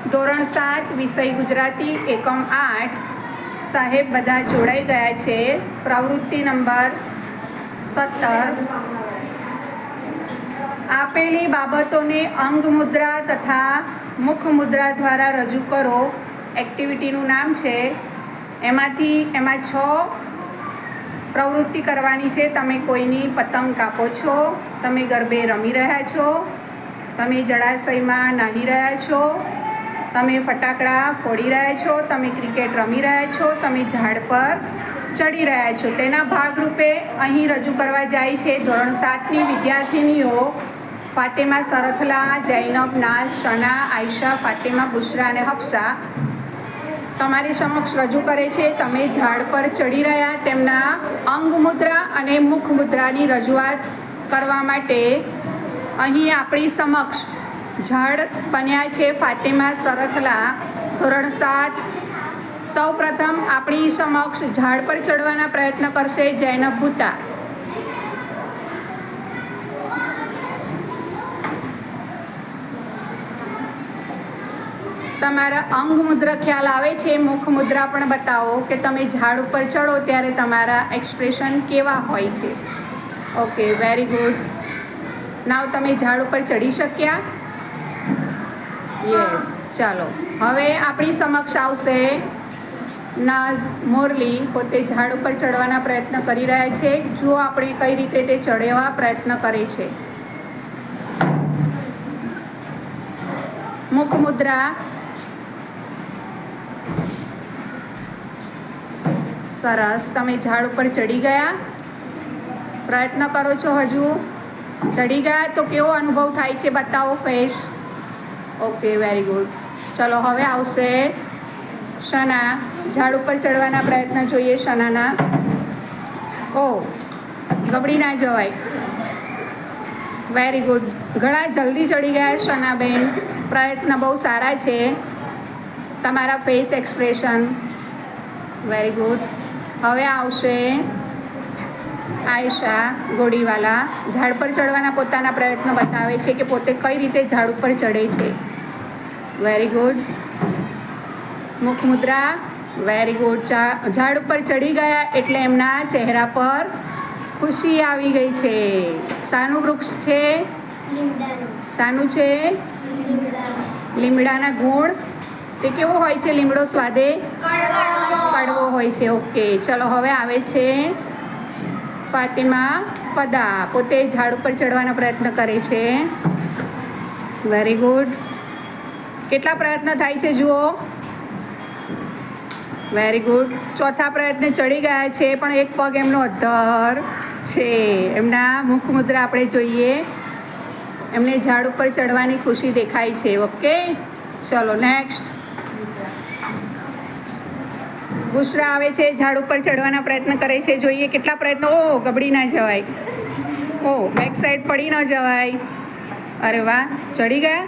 ધોરણ 7 વિષય ગુજરાતી એકમ 8 સાહેબ બધા જોડાઈ ગયા છે. પ્રવૃત્તિ નંબર 17. આપેલી બાબતોને અંગ મુદ્રા તથા મુખ મુદ્રા દ્વારા રજૂ કરો. એક્ટિવિટીનું નામ છે. એમાં 6 પ્રવૃત્તિ કરવાની છે. તમે કોઈની પતંગ કાપો છો, તમે ગરબે રમી રહ્યા છો, તમે જળાશયમાં નાહી રહ્યા છો, તમે ફટાકડા ફોડી રહ્યા છો, તમે ક્રિકેટ રમી રહ્યા છો, તમે ઝાડ પર ચડી રહ્યા છો. તેના ભાગરૂપે અહીં રજૂ કરવા જાય છે ધોરણ 7ની વિદ્યાર્થિનીઓ ફાતેમા, સરથલા, જૈનબ, નાઝ, શના, આયશા, ફાતેમા, બુશરા અને હફસા તમારી સમક્ષ રજૂ કરે છે. તમે ઝાડ પર ચડી રહ્યા તેમના અંગ મુદ્રા અને મુખ મુદ્રાની રજૂઆત કરવા માટે અહીં આપણી સમક્ષ ઝાડ બન્યા છે. ફાતેમા, સરથલા, ધોરણ 7. સૌ પ્રથમ આપણી સમક્ષ ઝાડ પર ચડવાના પ્રયત્ન કરશે જૈનબ ભૂતા. તમારા અંગ મુદ્રા ખ્યાલ આવે છે, મુખ મુદ્રા પણ બતાવો કે તમે ઝાડ ઉપર ચડો ત્યારે તમારા એક્સપ્રેશન કેવા હોય છે. Okay, very good. નાવ તમે ઝાડ ઉપર ચડી શક્યા? યસ. ચાલો, હવે આપણી સમક્ષ આવશે નાઝ મોરલી. પોતે ઝાડ ઉપર ચડવાના પ્રયત્ન કરી રહ્યા છે. જુઓ આપણે કઈ રીતે તે ચડવા પ્રયત્ન કરે છે. મુખ મુદ્રા. સરસ. તમે ઝાડ ઉપર ચડી ગયા, પ્રયત્ન કરો છો. હજુ ચડી ગયા તો કેવો અનુભવ થાય છે બતાવો ફેસ. Okay, very good. ચલો, હવે આવશે શના. ઝાડ ઉપર ચડવાના પ્રયત્ન જોઈએ શનાના. ઓ, ગબડી ના જવાય. Very good. ઘણા જલ્દી ચડી ગયા શનાબેન. પ્રયત્ન બહુ સારા છે. તમારા ફેસ એક્સપ્રેશન વેરી ગુડ. હવે આવશે આયશા ગોડીવાલા. ઝાડ પર ચડવાના પોતાના પ્રયત્નો બતાવે છે કે પોતે કઈ રીતે ઝાડ ઉપર ચડે છે. Very good. મુખ મુદ્રા. Very good. ઝાડ ઉપર ચડી ગયા એટલે એમના ચહેરા પર ખુશી આવી ગઈ છે. શાનું વૃક્ષ છે? શાનું છે? લીમડાના ગુણ. તે કેવો હોય છે લીમડો? સ્વાદે કડવો હોય છે. ઓકે, ચલો હવે આવે છે ફાતિમા ફદા. પોતે ઝાડ ઉપર ચડવાનો પ્રયત્ન કરે છે. Very good. કેટલા પ્રયત્ન થાય છે જુઓ. Very good. ચોથા પ્રયત્ને ચડી ગયા છે પણ એક પગ એમનો અધ્ધર છે. એમના મુખ મુદ્રા આપણે જોઈએ. એમને ઝાડ ઉપર ચડવાની ખુશી દેખાય છે. ઓકે, ચલો નેક્સ્ટ. બુશરા આવે છે, ઝાડ ઉપર ચડવાના પ્રયત્ન કરે છે. જોઈએ કેટલા પ્રયત્નો. ઓ, ગબડી ના જવાય. ઓ, બેક સાઈડ પડી ન જવાય. અરે વાહ, ચડી ગયા.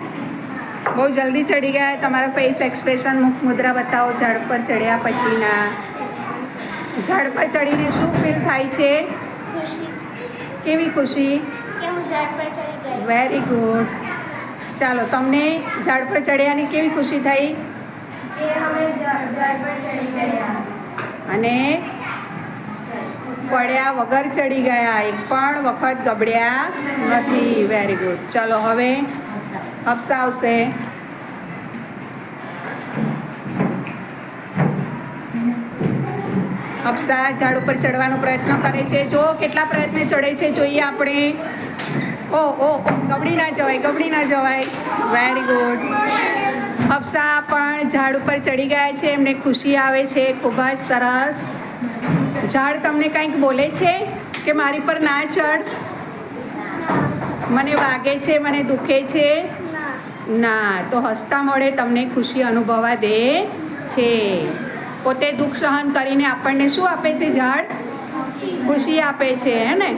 બહુ જલ્દી ચડી ગયા. તમારા ફેસ એક્સપ્રેશન, મુખ મુદ્રા બતાવો ઝાડ પર ચડ્યા પછીના. ઝાડ પર ચડીને શું ફીલ થાય છે? કેવી ખુશી? Very good. ચાલો, તમને ઝાડ પર ચડ્યાની કેવી ખુશી થઈ? અને પડ્યા વગર ચડી ગયા, એક પણ વખત ગબડ્યા નથી. Very good. ચલો હવે હફસા આવશે. હફસા ઝાડ ઉપર ચડવાનો પ્રયત્ન કરે છે. જો કેટલા પ્રયત્ને ચડે છે જોઈએ આપણે. ઓ ઓ, ગબડી ના જવાય, ગબડી ના જવાય. Very good. હફસા પણ ઝાડ ઉપર ચડી ગયા છે. એમને ખુશી આવે છે. ખૂબ જ સરસ. ઝાડ તમને કંઈક બોલે છે કે મારી પર ના ચડ, મને વાગે છે, મને દુખે છે? ના. તો હસતા મોઢે તમને ખુશી અનુભવવા દે છે. પોતે દુઃખ સહન કરીને આપણને શું આપે છે? ઝાડ ખુશી આપે છે, હે ને?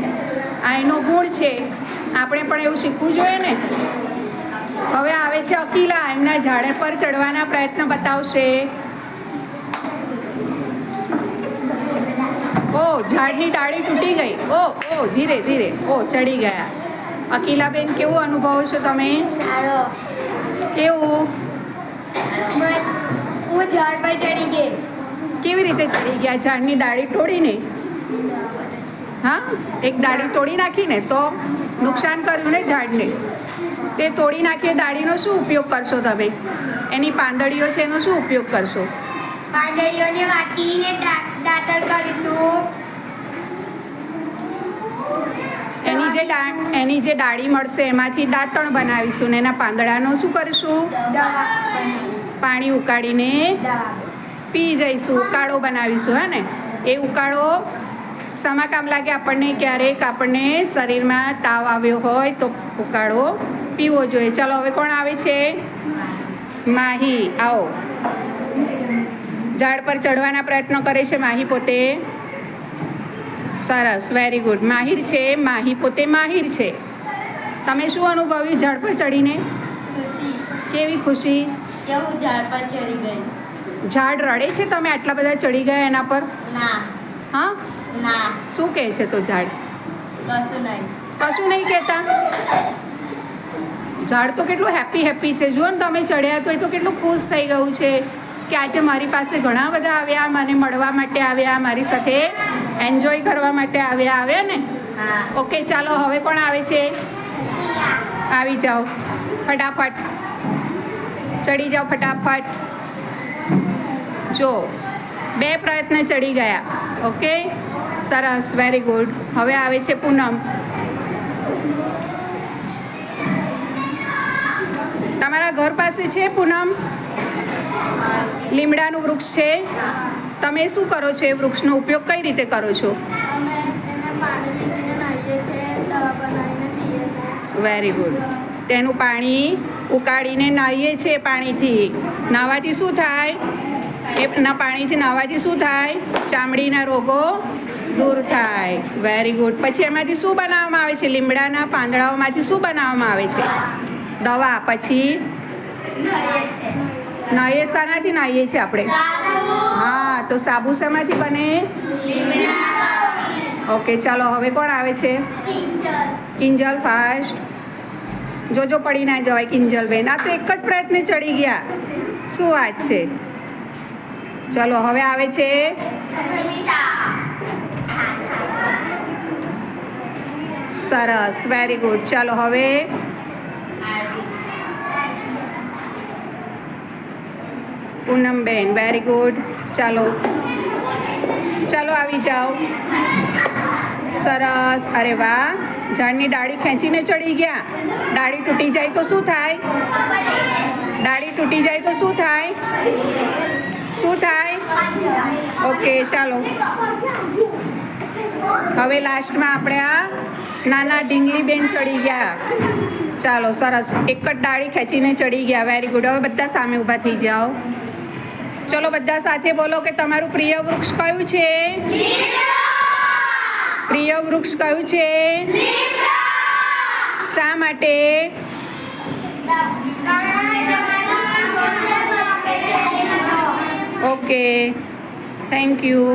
આ એનો ગુણ છે. આપણે પણ એવું શીખવું જોઈએ ને. હવે આવે છે અકીલા. એમના ઝાડ પર ચડવાના પ્રયત્ન બતાવશે. ઓ, ઝાડની ડાળી તૂટી ગઈ. ઓ ઓ, ધીરે ધીરે. ઓ, ચડી ગયા. અકીલાબેન, કેવું અનુભવો છો તમે? કેવું? હું ઝાડ પર ચડી ગઈ. કેવી રીતે ચડી ગયા? ઝાડની ડાળી તોડીને? હા, એક ડાળી તોડી નાખીને તો નુકસાન કર્યું ને ઝાડને. તે તોડી નાખીએ ડાળીનો શું ઉપયોગ કરશો તમે? એની પાંદડીઓ છે એનો શું ઉપયોગ કરશો? પાંદડીઓને વાટીને દાંતણ કરીશું. એની જે ડાળી મળશે એમાંથી દાંતણ બનાવીશું ને એના પાંદડાનો શું કરીશું? પાણી ઉકાળીને પી જઈશું, ઉકાળો બનાવીશું. હે ને? એ ઉકાળો શામાં કામ લાગે આપણને? ક્યારેક આપણને શરીરમાં તાવ આવ્યો હોય તો ઉકાળો પીવો જોઈએ. ચાલો હવે કોણ આવે છે? માહી, આવો. ઝાડ પર ચડવાના પ્રયત્નો કરે છે માહી પોતે. સરસ, વેરી ગુડ. માહિર છે માહી, પોતે માહિર છે. તમે શું અનુભવ્યું ઝાડ પર ચડીને? ખુશી. કેવી ખુશી? કે હું ઝાડ પર ચડી ગઈ. ઝાડ રડે છે તમે આટલા બધા ચડી ગયા એના પર? ના. હા, ના. શું કહે છે તો ઝાડ? કશું નહીં. કશું નહીં કહેતા? ઝાડ તો કેટલું હેપી છે. જુઓ ને, તમે ચડ્યા તો એ તો કેટલું ખુશ થઈ ગયું છે કે આજે મારી પાસે ઘણા બધા આવ્યા, મને મળવા માટે આવ્યા, મારી સાથે એન્જોય કરવા માટે આવ્યા ને? હા. ઓકે, ચાલો હવે કોણ આવે છે? આવી જાઓ ફટાફટ, ચડી જાઓ ફટાફટ. જો 2 પ્રયત્ન ચડી ગયા. ઓકે, સરસ, વેરી ગુડ. હવે આવે છે પૂનમ. તમારા ઘર પાસે છે પૂનમ? લીમડાનું વૃક્ષ છે. તમે શું કરો છો? એ વૃક્ષનો ઉપયોગ કઈ રીતે કરો છો? અમે એને પાણી મૂકીને નાહીએ છીએ, દવા બનાવીને પીએ છીએ. Very good. તેનું પાણી ઉકાળીને નાહીએ છીએ પાણીથી. નાહવાથી શું થાય? પાણીથી નાહવાથી શું થાય? ચામડીના રોગો દૂર થાય. Very good. પછી એમાંથી શું બનાવવામાં આવે છે? લીમડાના પાંદડાઓમાંથી શું બનાવવામાં આવે છે? દવા. પછી નાહીએ શાનાથી નાહીએ છીએ આપણે? હા, તો સાબુ શામાંથી બને? ઓકે, ચાલો હવે કોણ આવે છે? કિંજલ, ફાસ્ટ. જોજો પડી ના જવાય કિંજલબેન. આ તો એક જ પ્રયત્ને ચડી ગયા. શું વાત છે? ચલો હવે આવે છે સરસ, વેરી ગુડ. ચાલો હવે પૂનમબેન, વેરી ગુડ. ચાલો આવી જાઓ. સરસ. અરે વાહ, ઝાડની ડાળી ખેંચીને ચડી ગયા. ડાળી તૂટી જાય તો શું થાય? ડાળી તૂટી જાય તો શું થાય? શું થાય? ઓકે, ચાલો હવે લાસ્ટમાં આપણે આ નાના ઢીંગલીબેન ચડી ગયા. ચાલો, સરસ. એક જ ડાળી ખેંચીને ચડી ગયા. Very good. હવે બધા સામે ઊભા થઈ જાઓ. ચલો બધા સાથે બોલો કે તમારું પ્રિય વૃક્ષ કયું છે? પ્રિય વૃક્ષ કયું છે? શા માટે? Okay, thank you.